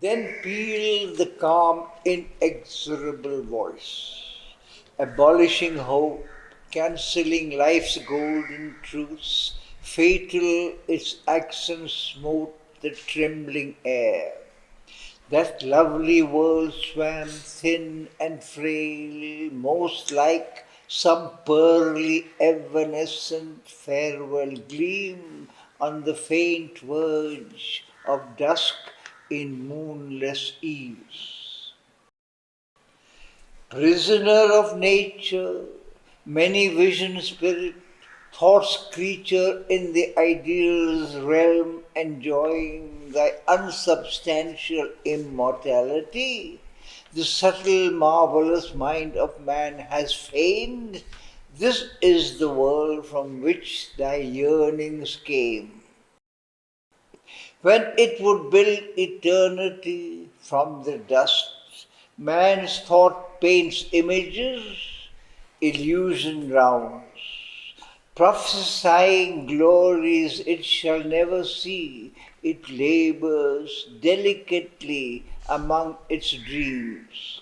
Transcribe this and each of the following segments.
Then pealed the calm, inexorable voice, abolishing hope, cancelling life's golden truths, fatal its accents smote the trembling air. That lovely world swam thin and frail, most like some pearly evanescent farewell gleam on the faint verge of dusk in moonless eves. Prisoner of nature, many visioned spirit, thought's creature in the ideal's realm, enjoying thy unsubstantial immortality, the subtle, marvelous mind of man has feigned. This is the world from which thy yearnings came. When it would build eternity from the dust, man's thought paints images, illusion rounds, prophesying glories it shall never see. It labors delicately among its dreams.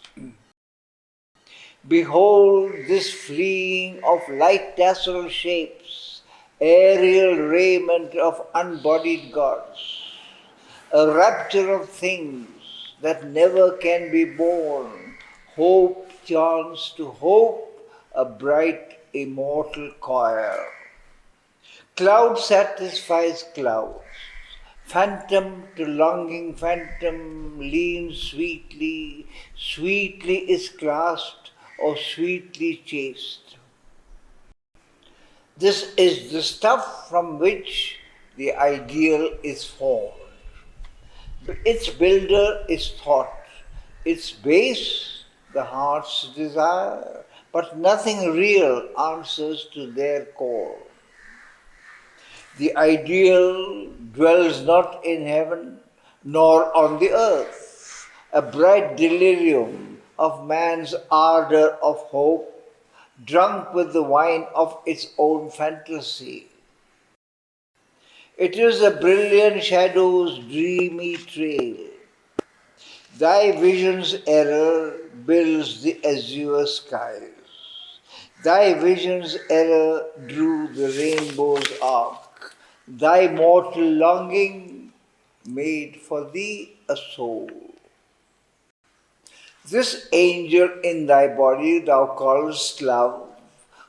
Behold this fleeing of light tassel shapes, aerial raiment of unbodied gods, a rapture of things that never can be born. Hope chants to hope, a bright immortal choir. Cloud satisfies clouds. Phantom to longing phantom leans sweetly, sweetly is clasped or sweetly chased. This is the stuff from which the ideal is formed. Its builder is thought, its base the heart's desire, but nothing real answers to their call. The ideal dwells not in heaven nor on the earth, a bright delirium of man's ardor of hope, drunk with the wine of its own fantasy. It is a brilliant shadow's dreamy trail. Thy vision's error builds the azure skies. Thy vision's error drew the rainbow's arc. Thy mortal longing made for thee a soul. This angel in thy body thou callest love,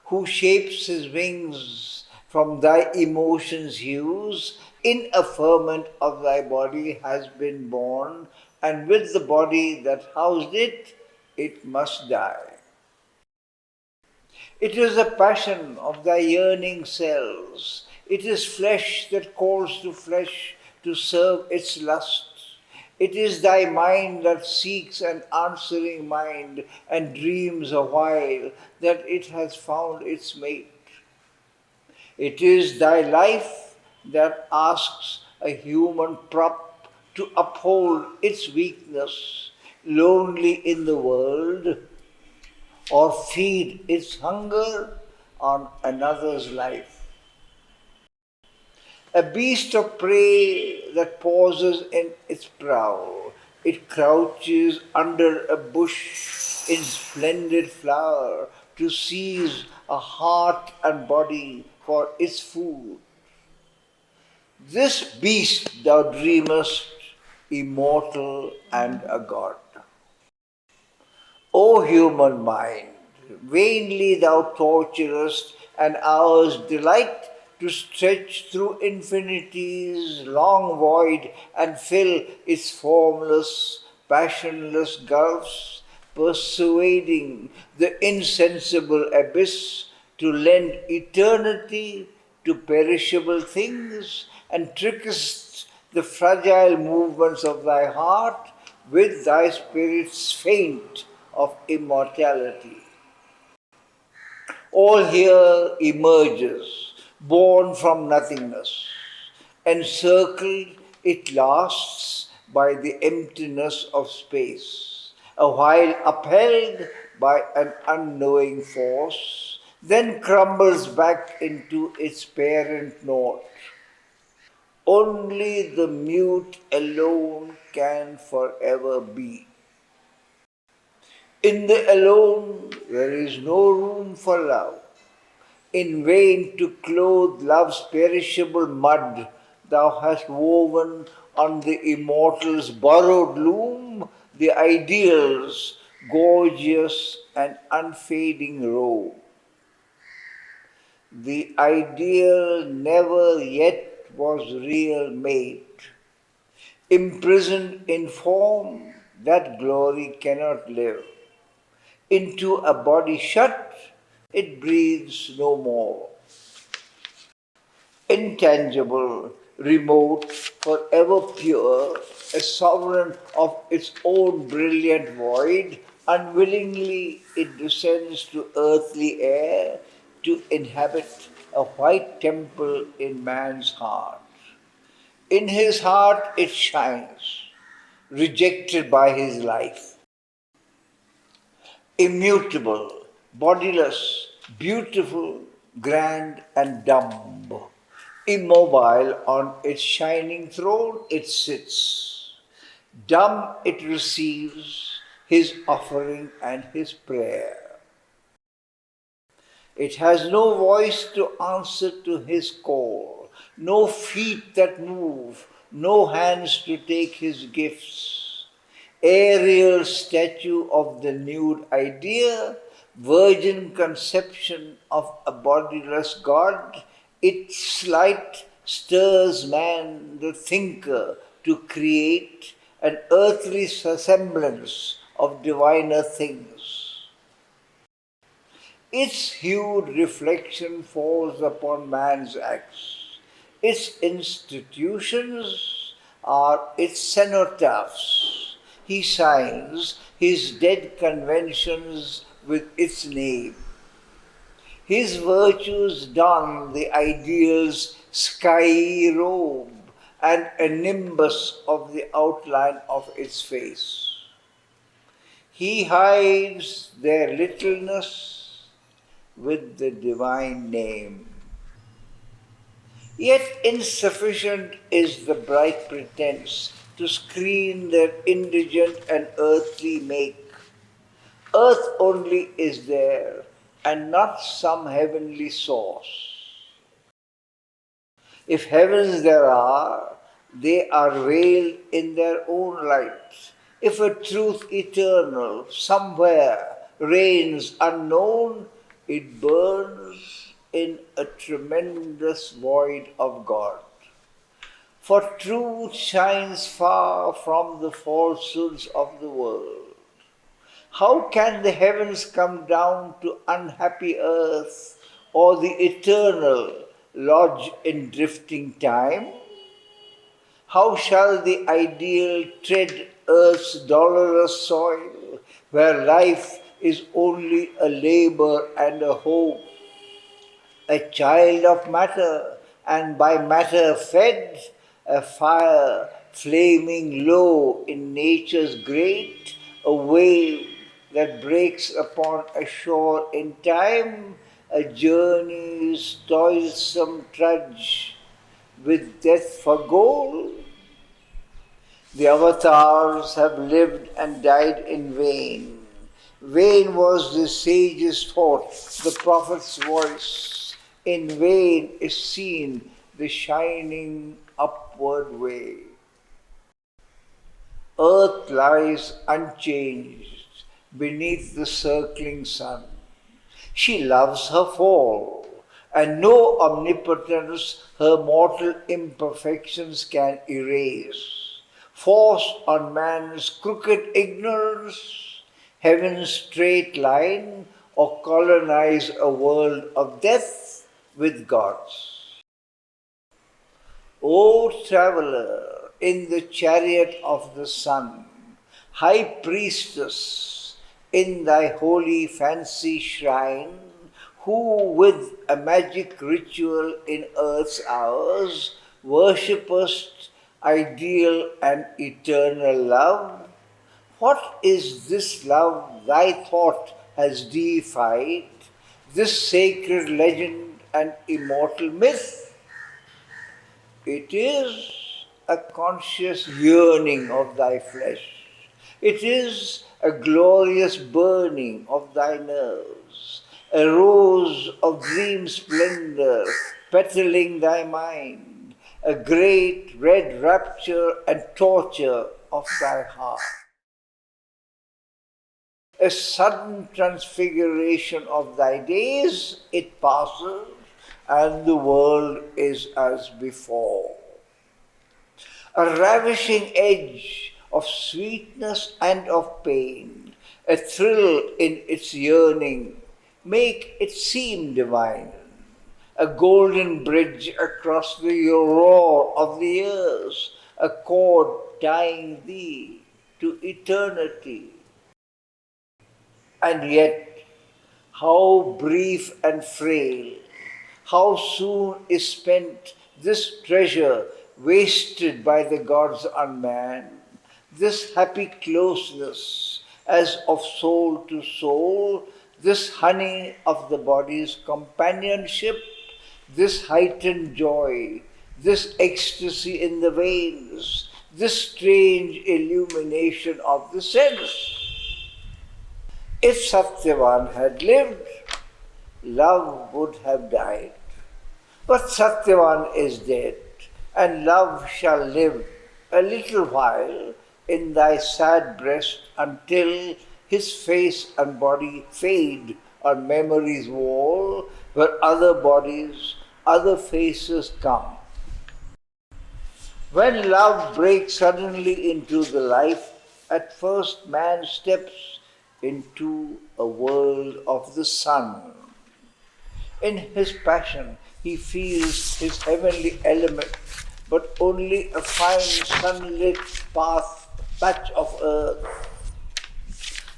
who shapes his wings from thy emotions' hues, in a ferment of thy body has been born, and with the body that housed it, it must die. It is the passion of thy yearning cells. It is flesh that calls to flesh to serve its lust. It is thy mind that seeks an answering mind and dreams a while that it has found its mate. It is thy life that asks a human prop to uphold its weakness, lonely in the world, or feed its hunger on another's life. A beast of prey that pauses in its prowl, it crouches under a bush in splendid flower to seize a heart and body for its food. This beast thou dreamest, immortal and a god. O human mind, vainly thou torturest an hour's delight to stretch through infinity's long void and fill its formless, passionless gulfs, persuading the insensible abyss to lend eternity to perishable things, and trickest the fragile movements of thy heart with thy spirit's feint of immortality. All here emerges, born from nothingness. Encircled, it lasts by the emptiness of space, a while upheld by an unknowing force, then crumbles back into its parent nought. Only the mute alone can forever be. In the alone there is no room for love. In vain to clothe love's perishable mud, thou hast woven on the immortal's borrowed loom the ideal's gorgeous and unfading robe. The ideal never yet was real made. Imprisoned in form, that glory cannot live. Into a body shut, it breathes no more. Intangible, remote, forever pure, a sovereign of its own brilliant void, unwillingly it descends to earthly air to inhabit a white temple in man's heart. In his heart it shines, rejected by his life. Immutable, bodiless, beautiful, grand and dumb. Immobile on its shining throne it sits. Dumb it receives his offering and his prayer. It has no voice to answer to his call, no feet that move, no hands to take his gifts. Aerial statue of the nude idea, virgin conception of a bodiless God, its light stirs man, the thinker, to create an earthly semblance of diviner things. Its hued reflection falls upon man's acts. Its institutions are its cenotaphs. He signs his dead conventions with its name. His virtues don the ideal's skyey robe and a nimbus of the outline of its face. He hides their littleness with the divine name. Yet insufficient is the bright pretense to screen their indigent and earthly make. Earth only is there, and not some heavenly source. If heavens there are, they are veiled in their own light. If a truth eternal somewhere reigns unknown, it burns in a tremendous void of God. For truth shines far from the falsehoods of the world. How can the heavens come down to unhappy earth, or the eternal lodge in drifting time? How shall the ideal tread earth's dolorous soil, where life is only a labor and a hope, a child of matter, and by matter fed, a fire flaming low in nature's grate, a wave that breaks upon a shore in time, a journey's toilsome trudge with death for goal? The avatars have lived and died in vain. Vain was the sage's thought, the prophet's voice. In vain is seen the shining upward way. Earth lies unchanged beneath the circling sun. She loves her fall, and no omnipotence her mortal imperfections can erase. Force on man's crooked ignorance, heaven's straight line, or colonize a world of death with gods. O traveler in the chariot of the sun, high priestess in thy holy fancy shrine, who with a magic ritual in earth's hours worshippest ideal and eternal love, what is this love thy thought has deified, this sacred legend and immortal myth? It is a conscious yearning of thy flesh. It is a glorious burning of thy nerves, a rose of dream splendor petaling thy mind, a great red rapture and torture of thy heart. A sudden transfiguration of thy days, it passes, and the world is as before. A ravishing edge of sweetness and of pain, a thrill in its yearning, make it seem divine. A golden bridge across the roar of the years, a cord tying thee to eternity. And yet, how brief and frail, how soon is spent this treasure wasted by the gods unmanned, this happy closeness as of soul to soul, this honey of the body's companionship, this heightened joy, this ecstasy in the veins, this strange illumination of the sense. If Satyavan had lived, love would have died. But Satyavan is dead, and love shall live a little while in thy sad breast until his face and body fade on memory's wall, where other bodies, other faces come. When love breaks suddenly into the life, at first man steps into a world of the sun. In his passion, he feels his heavenly element, but only a fine sunlit patch of earth.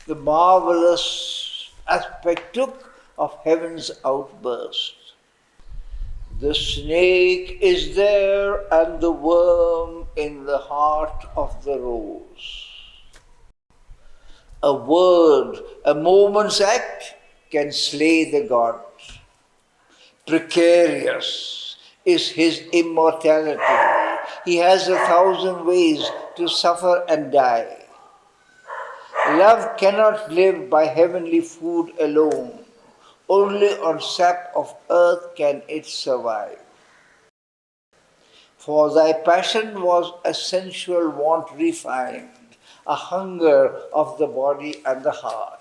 The marvelous aspect took of heaven's outburst. The snake is there and the worm in the heart of the rose. A word, a moment's act can slay the god. Precarious is his immortality. He has 1,000 ways to suffer and die. Love cannot live by heavenly food alone. Only on sap of earth can it survive. For thy passion was a sensual want refined, a hunger of the body and the heart.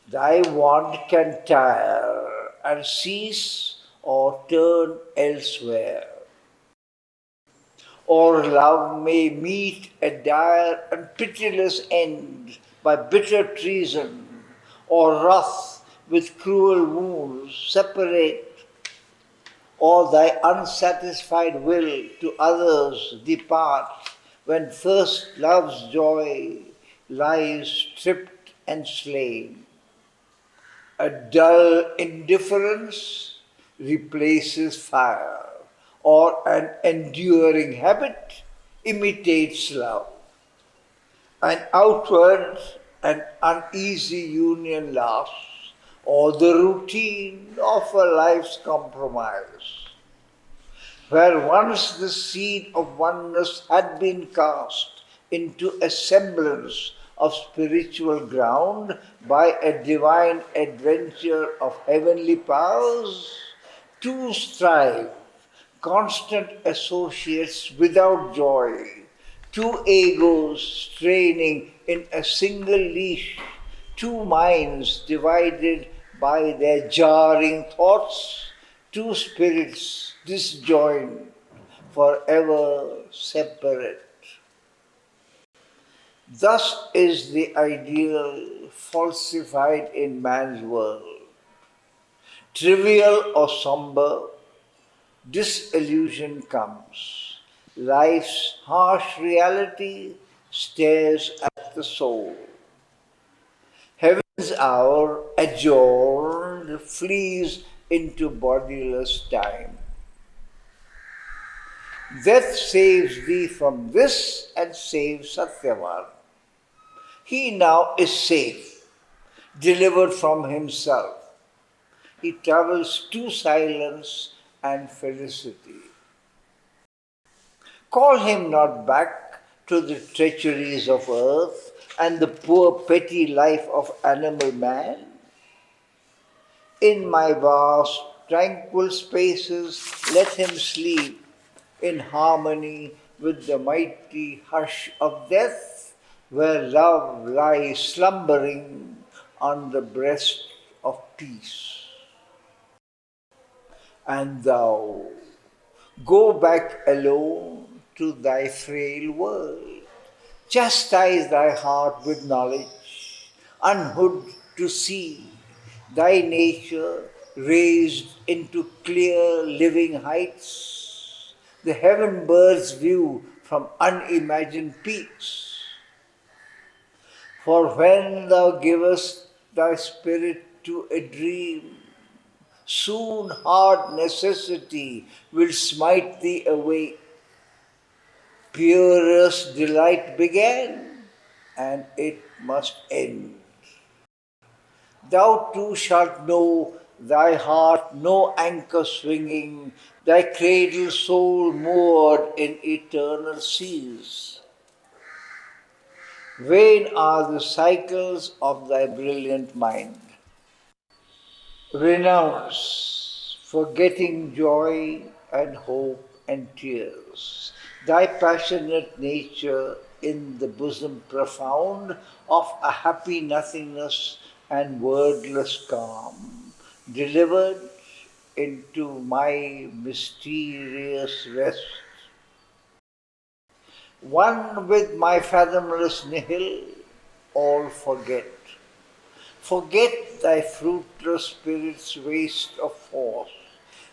Thy want can tire and cease or turn elsewhere. Or love may meet a dire and pitiless end by bitter treason, or wrath with cruel wounds separate, or thy unsatisfied will to others depart, when first love's joy lies stripped and slain. A dull indifference replaces fire, or an enduring habit imitates love. An outward and uneasy union lasts, or the routine of a life's compromise. Where once the seed of oneness had been cast into a semblance of spiritual ground by a divine adventure of heavenly powers, two strive, constant associates without joy, two egos straining in a single leash, two minds divided by their jarring thoughts, two spirits disjoined, forever separate. Thus is the ideal falsified in man's world. Trivial or somber, disillusion comes. Life's harsh reality stares at the soul. Heaven's hour, adjourned, flees into bodiless time. Death saves thee from this and saves Satyavan. He now is safe, delivered from himself. He travels to silence and felicity. Call him not back to the treacheries of earth and the poor petty life of animal man. In my vast, tranquil spaces, let him sleep in harmony with the mighty hush of death, where love lies slumbering on the breast of peace. And thou, go back alone to thy frail world. Chastise thy heart with knowledge, unhood to see thy nature raised into clear living heights, the heaven bird's view from unimagined peaks. For when thou givest thy spirit to a dream, soon hard necessity will smite thee away. Purest delight began, and it must end. Thou too shalt know thy heart no anchor swinging, thy cradle soul moored in eternal seas. Vain are the cycles of thy brilliant mind. Renounce, forgetting joy and hope and tears, thy passionate nature in the bosom profound of a happy nothingness and wordless calm, delivered into my mysterious rest. One with my fathomless nihil, all forget. Forget thy fruitless spirit's waste of force.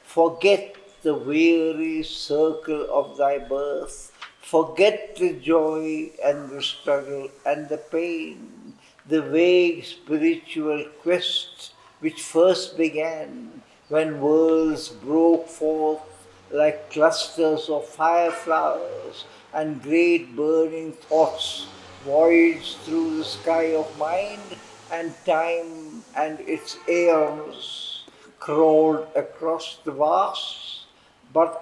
Forget the weary circle of thy birth. Forget the joy and the struggle and the pain, the vague spiritual quest which first began when worlds broke forth like clusters of fireflowers and great burning thoughts voyaged through the sky of mind, and time and its aeons crawled across the vast,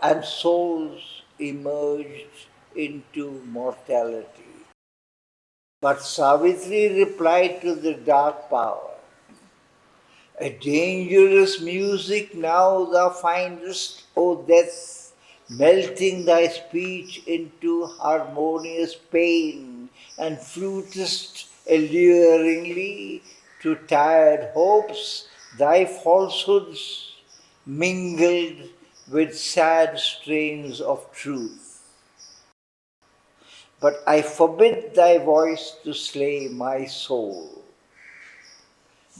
and souls emerged into mortality. But Savitri replied to the dark power, a dangerous music now thou findest, O death, melting thy speech into harmonious pain, and flutest alluringly to tired hopes thy falsehoods mingled with sad strains of truth. But I forbid thy voice to slay my soul.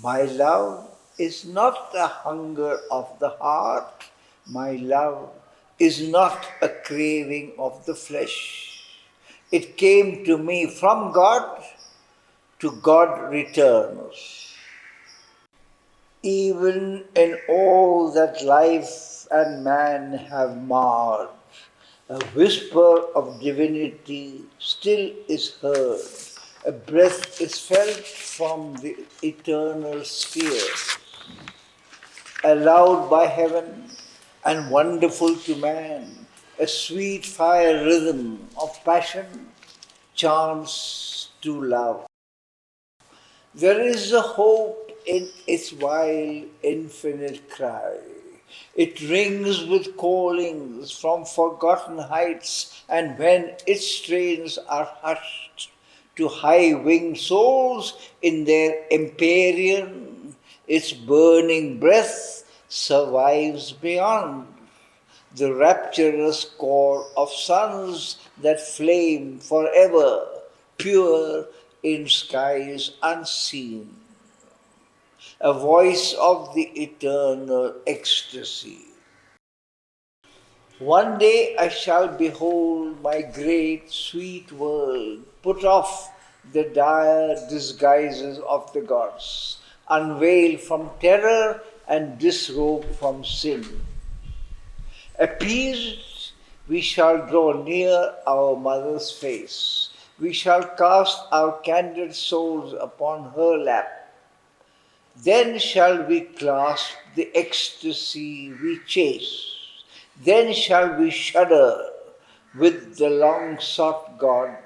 My love is not a hunger of the heart. My love is not a craving of the flesh. It came to me from God, to God returns. Even in all that life and man have marred, a whisper of divinity still is heard. A breath is felt from the eternal sphere, allowed by heaven and wonderful to man, a sweet fire rhythm of passion chants to love. There is a hope in its wild, infinite cry. It rings with callings from forgotten heights, and when its strains are hushed to high-winged souls in their empyrean, its burning breath survives beyond the rapturous core of suns that flame forever, pure in skies unseen. A voice of the eternal ecstasy. One day I shall behold my great sweet world, put off the dire disguises of the gods, unveiled from terror and disrobed from sin. Appeased, we shall draw near our mother's face. We shall cast our candid souls upon her lap. Then shall we clasp the ecstasy we chase. Then shall we shudder with the long-sought God,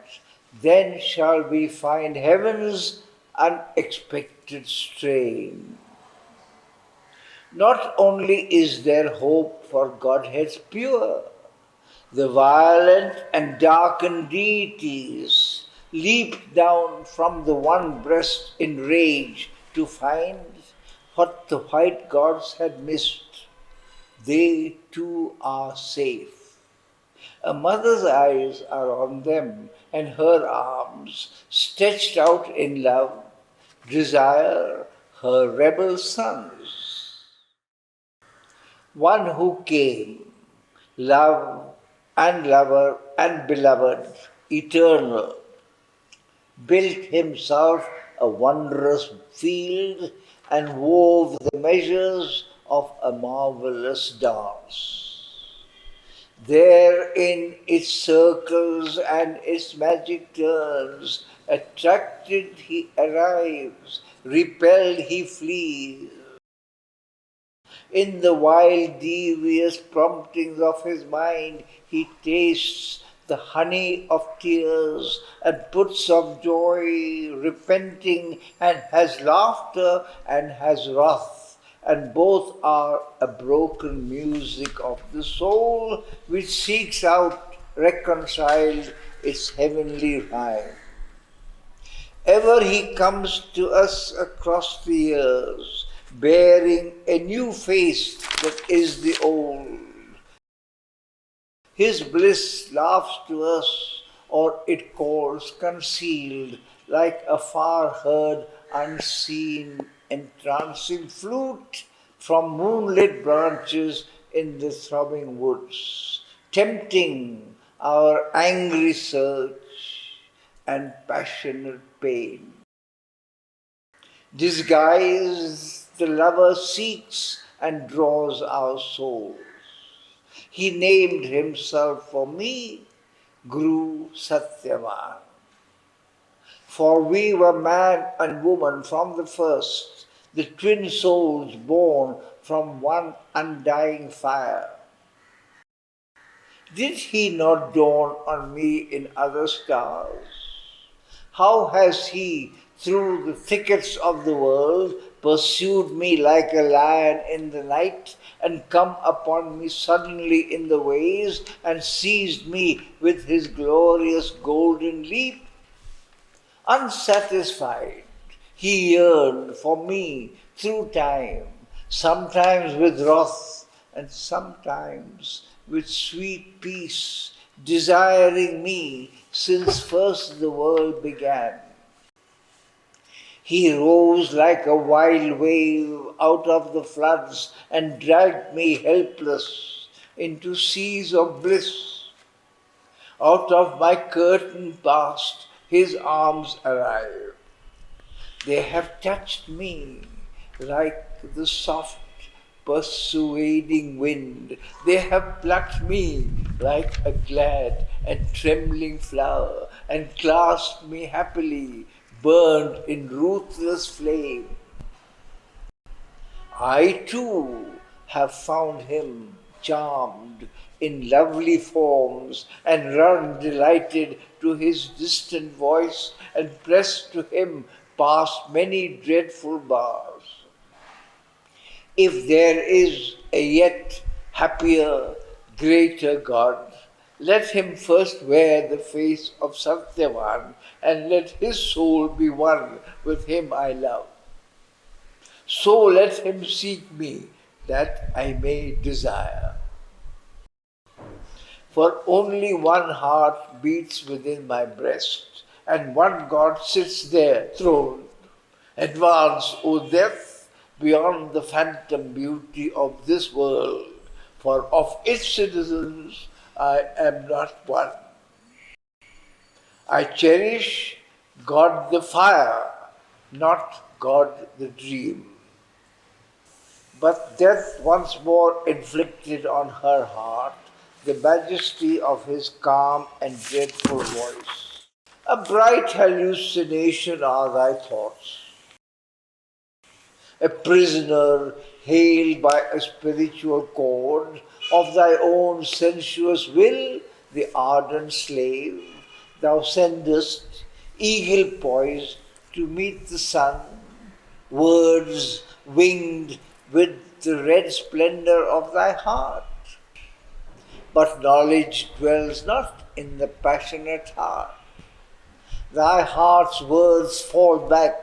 then shall we find heaven's unexpected strain. Not only is there hope for Godhead's pure, the violent and darkened deities leap down from the one breast in rage to find what the white gods had missed. They too are safe. A mother's eyes are on them, and her arms, stretched out in love, desire her rebel sons. One who came, love and lover and beloved, eternal, built himself a wondrous field and wove the measures of a marvelous dance. There in its circles and its magic turns, attracted he arrives, repelled he flees. In the wild, devious promptings of his mind, he tastes the honey of tears and puts of joy, repenting, and has laughter and has wrath, and both are a broken music of the soul which seeks out reconciled its heavenly rhyme. Ever he comes to us across the years, bearing a new face that is the old. His bliss laughs to us, or it calls concealed, like a far-heard, unseen, entrancing flute from moonlit branches in the throbbing woods, tempting our angry search and passionate pain. Disguised, the lover seeks and draws our souls. He named himself for me, Guru Satyavan. For we were man and woman from the first, the twin souls born from one undying fire. Did he not dawn on me in other stars? How has he, through the thickets of the world, pursued me like a lion in the night, and come upon me suddenly in the ways, and seized me with his glorious golden leap? Unsatisfied, he yearned for me through time, sometimes with wrath, and sometimes with sweet peace, desiring me since first the world began. He rose like a wild wave out of the floods and dragged me helpless into seas of bliss. Out of my curtained past, his arms arrived. They have touched me like the soft, persuading wind. They have plucked me like a glad and trembling flower and clasped me happily, burned in ruthless flame. I too have found him charmed in lovely forms and run delighted to his distant voice and pressed to him past many dreadful bars. If there is a yet happier, greater God, let him first wear the face of Satyavan, and let his soul be one with him I love. So let him seek me, that I may desire. For only one heart beats within my breast, and one God sits there throned. Advance, O death, beyond the phantom beauty of this world, for of its citizens I am not one. I cherish God the fire, not God the dream. But death once more inflicted on her heart the majesty of his calm and dreadful voice. A bright hallucination are thy thoughts. A prisoner haled by a spiritual cord of thy own sensuous will, the ardent slave, thou sendest, eagle poised, to meet the sun, words winged with the red splendor of thy heart. But knowledge dwells not in the passionate heart. Thy heart's words fall back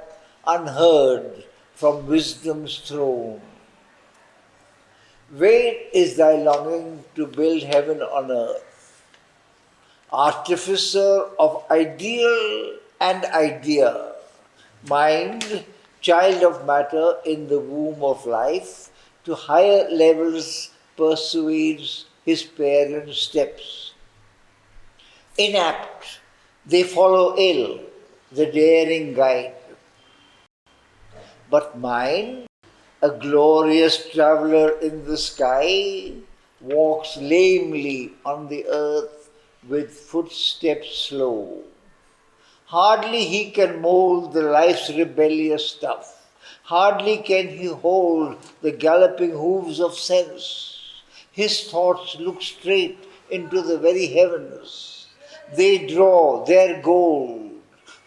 unheard from wisdom's throne. Vain is thy longing to build heaven on earth. Artificer of ideal and idea, mind, child of matter in the womb of life, to higher levels persuades his parents' steps. Inapt, they follow ill, the daring guide. But mine, a glorious traveller in the sky, walks lamely on the earth with footsteps slow. Hardly he can mold the life's rebellious stuff. Hardly can he hold the galloping hooves of sense. His thoughts look straight into the very heavens. They draw their gold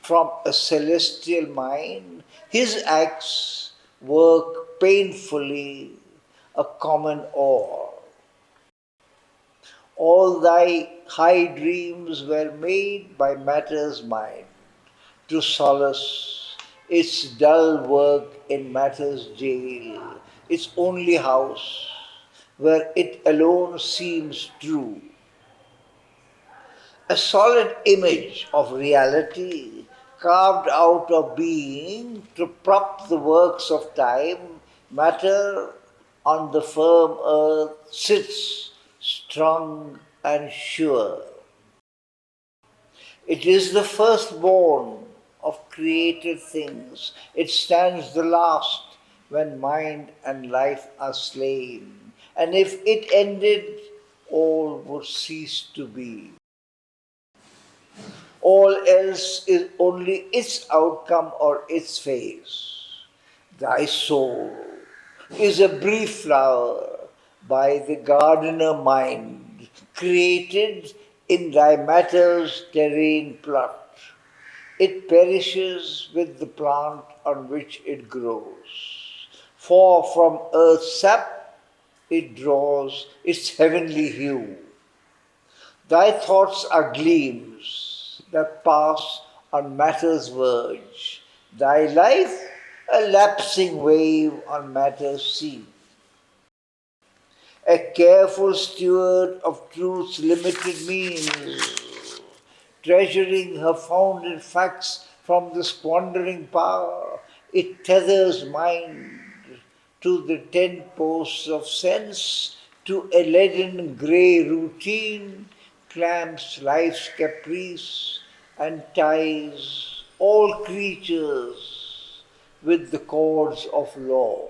from a celestial mind. His acts work painfully a common ore. All thy high dreams were made by matter's mind to solace its dull work in matter's jail, its only house, where it alone seems true. A solid image of reality carved out of being to prop the works of time, matter on the firm earth sits strong and sure. It is the firstborn of created things. It stands the last when mind and life are slain. And if it ended, all would cease to be. All else is only its outcome or its phase. Thy soul is a brief flower by the gardener mind, created in thy matter's terrain plot. It perishes with the plant on which it grows. For from earth's sap it draws its heavenly hue. Thy thoughts are gleams that pass on matter's verge. Thy life a lapsing wave on matter's sea. A careful steward of truth's limited means, treasuring her founded facts from the squandering power, it tethers mind to the 10 posts of sense, to a leaden grey routine, clamps life's caprice and ties all creatures with the cords of law.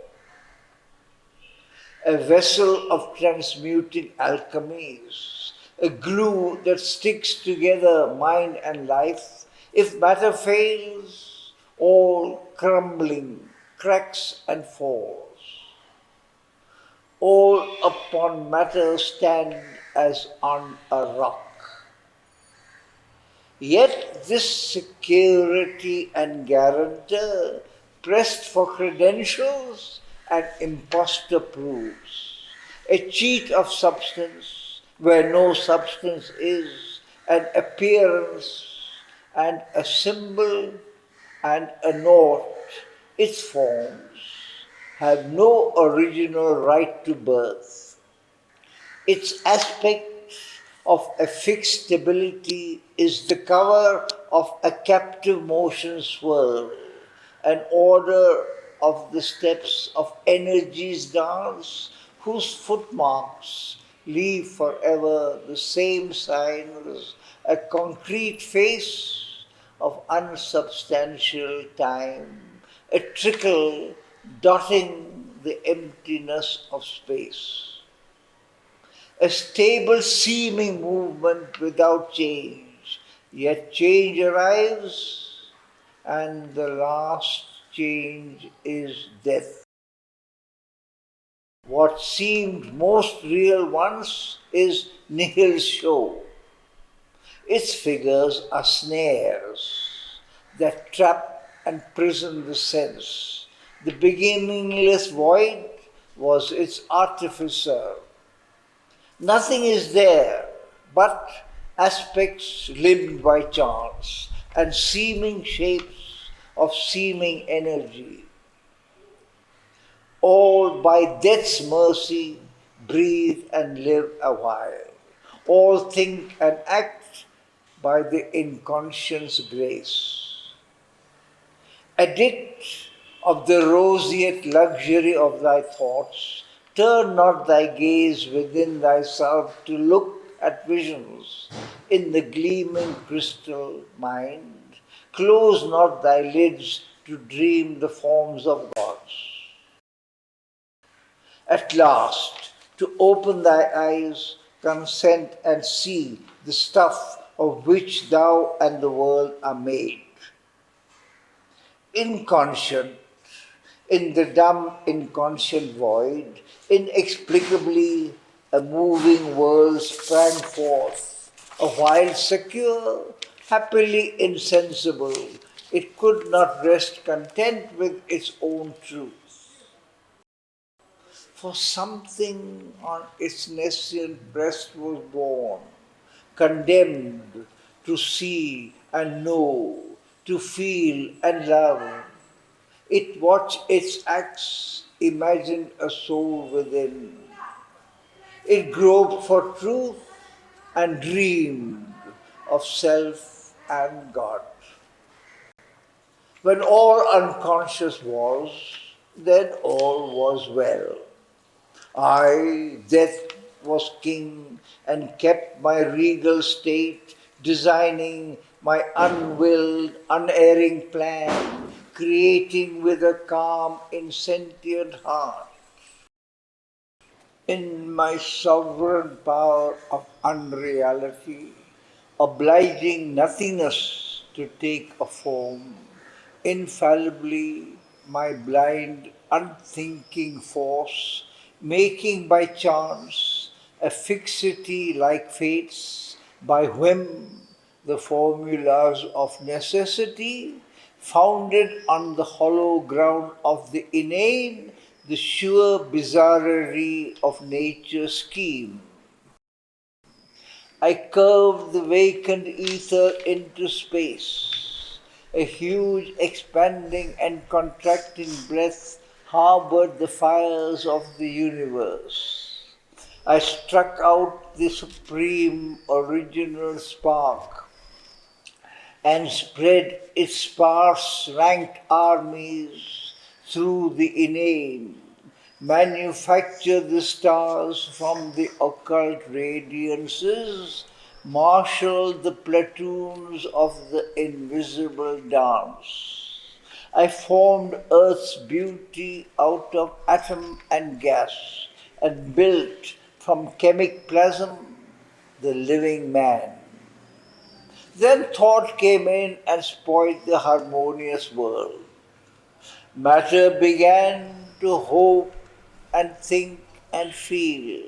A vessel of transmuting alchemies, a glue that sticks together mind and life. If matter fails, all crumbling cracks and falls. All upon matter stand as on a rock. Yet this security and guarantor, pressed for credentials, an impostor proves, a cheat of substance where no substance is, an appearance and a symbol and a note, its forms have no original right to birth. Its aspect of a fixed stability is the cover of a captive motion swirl, an order of the steps of energy's dance, whose footmarks leave forever the same signs, a concrete face of unsubstantial time, a trickle dotting the emptiness of space. A stable seeming movement without change, yet change arrives, and the last change is death. What seemed most real once is nihil show. Its figures are snares that trap and prison the sense. The beginningless void was its artificer. Nothing is there but aspects limned by chance and seeming shapes of seeming energy. All by death's mercy breathe and live a while. All think and act by the inconscious grace. Addict of the roseate luxury of thy thoughts, turn not thy gaze within thyself to look at visions in the gleaming crystal mind. Close not thy lids to dream the forms of gods. At last, to open thy eyes, consent and see the stuff of which thou and the world are made. Inconscient, in the dumb inconscient void, inexplicably a moving world sprang forth, a while secure, happily insensible, it could not rest content with its own truth. For something on its nascent breast was born, condemned to see and know, to feel and love. It watched its acts, imagined a soul within. It groped for truth and dreamed of self and God. When all unconscious was, then all was well. I, death, was king and kept my regal state, designing my unwilled, unerring plan, creating with a calm, insentient heart. In my sovereign power of unreality, obliging nothingness to take a form, infallibly my blind, unthinking force, making by chance a fixity like fates, by whim the formulas of necessity, founded on the hollow ground of the inane, the sure bizarrerie of nature's scheme. I curved the vacant ether into space. A huge expanding and contracting breath harbored the fires of the universe. I struck out the supreme original spark and spread its sparse ranked armies through the inane, manufactured the stars from the occult radiances, marshaled the platoons of the invisible dance. I formed earth's beauty out of atom and gas and built from chemic plasm the living man. Then thought came in and spoiled the harmonious world. Matter began to hope and think and feel.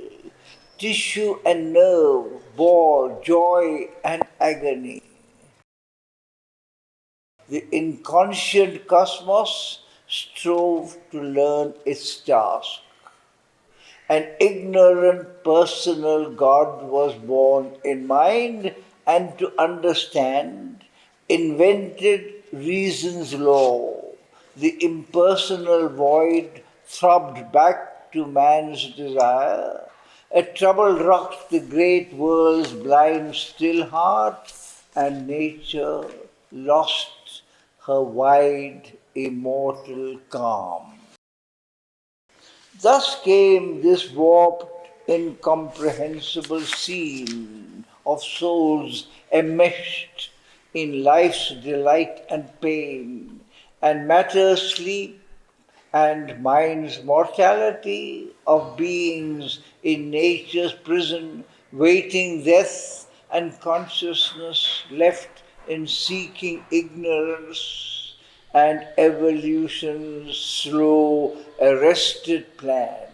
Tissue and nerve bore joy and agony. The inconscient cosmos strove to learn its task. An ignorant personal God was born in mind, and to understand, invented reason's law. The impersonal void throbbed back to man's desire. A trouble rocked the great world's blind still heart, and nature lost her wide immortal calm. Thus came this warped, incomprehensible scene of souls enmeshed in life's delight and pain, and matter's sleep and mind's mortality, of beings in nature's prison, waiting death and consciousness left in seeking ignorance and evolution's slow, arrested plan.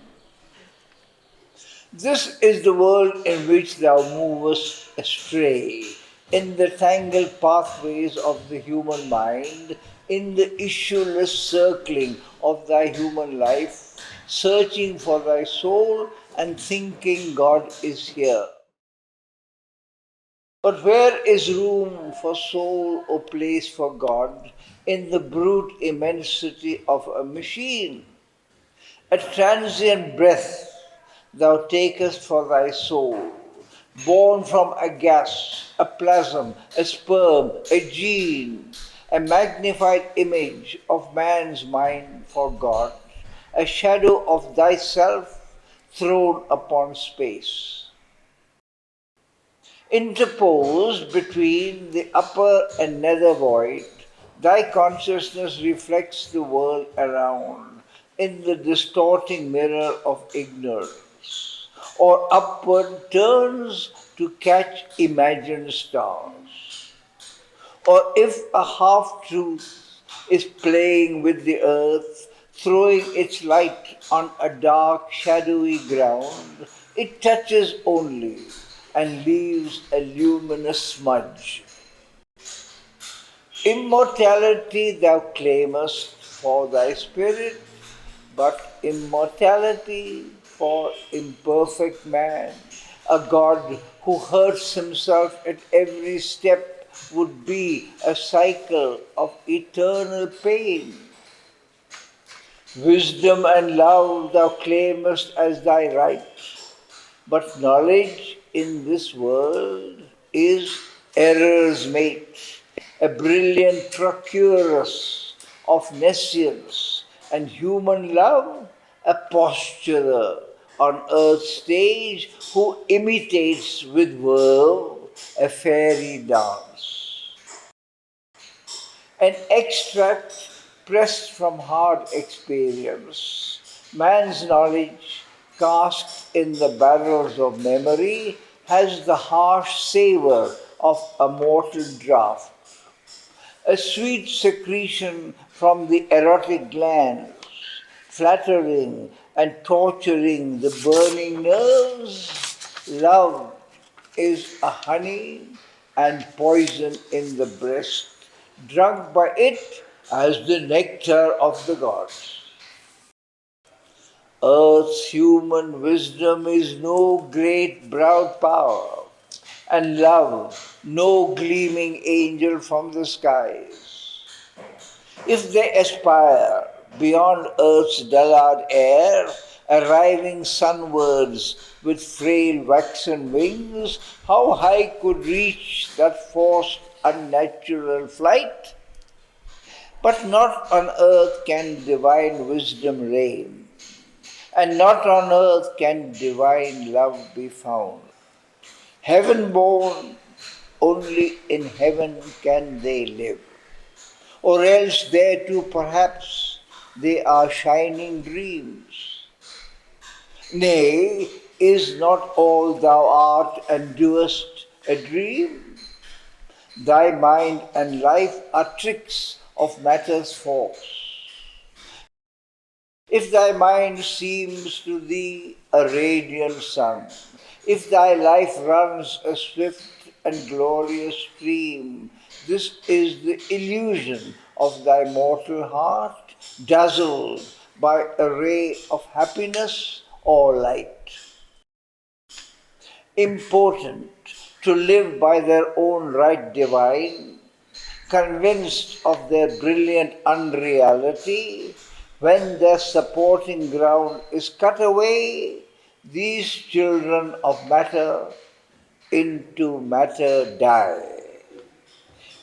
This is the world in which thou movest astray, in the tangled pathways of the human mind, in the issueless circling of thy human life, searching for thy soul and thinking God is here. But where is room for soul or place for God in the brute immensity of a machine? A transient breath thou takest for thy soul, born from a gas, a plasm, a sperm, a gene, a magnified image of man's mind for God, a shadow of thyself thrown upon space. Interposed between the upper and nether void, thy consciousness reflects the world around in the distorting mirror of ignorance, or upward turns to catch imagined stars. Or if a half truth is playing with the earth, throwing its light on a dark, shadowy ground, it touches only and leaves a luminous smudge. Immortality thou claimest for thy spirit, but immortality for imperfect man, a God who hurts himself at every step, would be a cycle of eternal pain. Wisdom and love thou claimest as thy right, but knowledge in this world is error's mate, a brilliant procuress of nescience, and human love a posturer on earth's stage who imitates with verve a fairy dance. An extract pressed from hard experience, man's knowledge cast in the barrels of memory has the harsh savour of a mortal draught, a sweet secretion from the erotic glands, flattering and torturing the burning nerves. Love is a honey and poison in the breast, drunk by it as the nectar of the gods. Earth's human wisdom is no great browed power, and love no gleaming angel from the skies. If they aspire beyond earth's dullard air, arriving sunwards with frail waxen wings, how high could reach that forced unnatural flight? But not on earth can divine wisdom reign, and not on earth can divine love be found. Heaven born, only in heaven can they live, or else there too perhaps they are shining dreams. Nay, is not all thou art and doest a dream? Thy mind and life are tricks of matter's force. If thy mind seems to thee a radiant sun, if thy life runs a swift and glorious stream, this is the illusion of thy mortal heart, dazzled by a ray of happiness or light. Impotent to live by their own right divine, convinced of their brilliant unreality, when their supporting ground is cut away, these children of matter into matter die.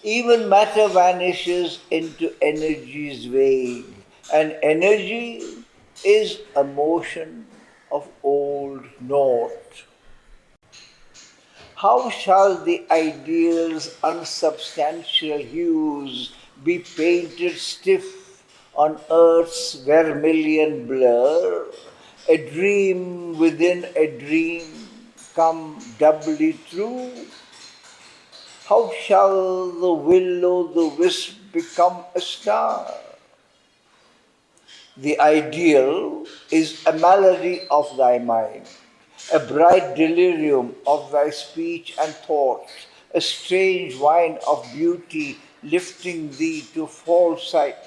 Even matter vanishes into energies vague, and energy is a motion of old nought. How shall the ideal's unsubstantial hues be painted stiff on earth's vermilion blur? A dream within a dream come doubly true? How shall the will-o'-the-wisp become a star? The ideal is a malady of thy mind, a bright delirium of thy speech and thought, a strange wine of beauty lifting thee to false sight.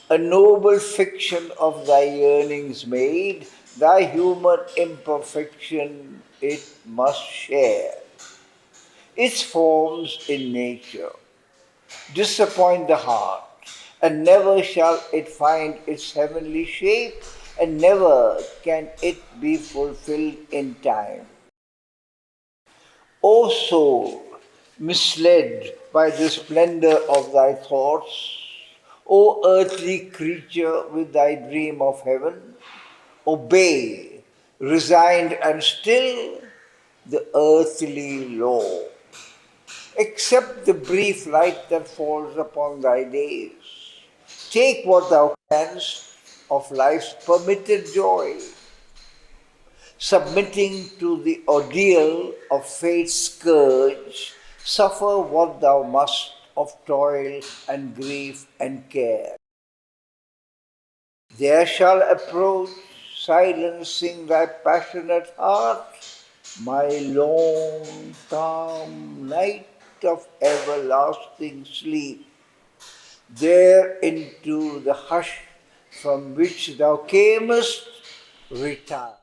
A noble fiction of thy yearnings made, thy human imperfection it must share. Its forms in nature disappoint the heart, and never shall it find its heavenly shape, and never can it be fulfilled in time. O soul, misled by the splendor of thy thoughts, O earthly creature with thy dream of heaven, obey, resigned and still, the earthly law. Accept the brief light that falls upon thy days. Take what thou canst of life's permitted joy, submitting to the ordeal of fate's scourge, suffer what thou must of toil and grief and care. There shall approach, silencing thy passionate heart, my long, calm night of everlasting sleep. There into the hush from which thou camest, retire.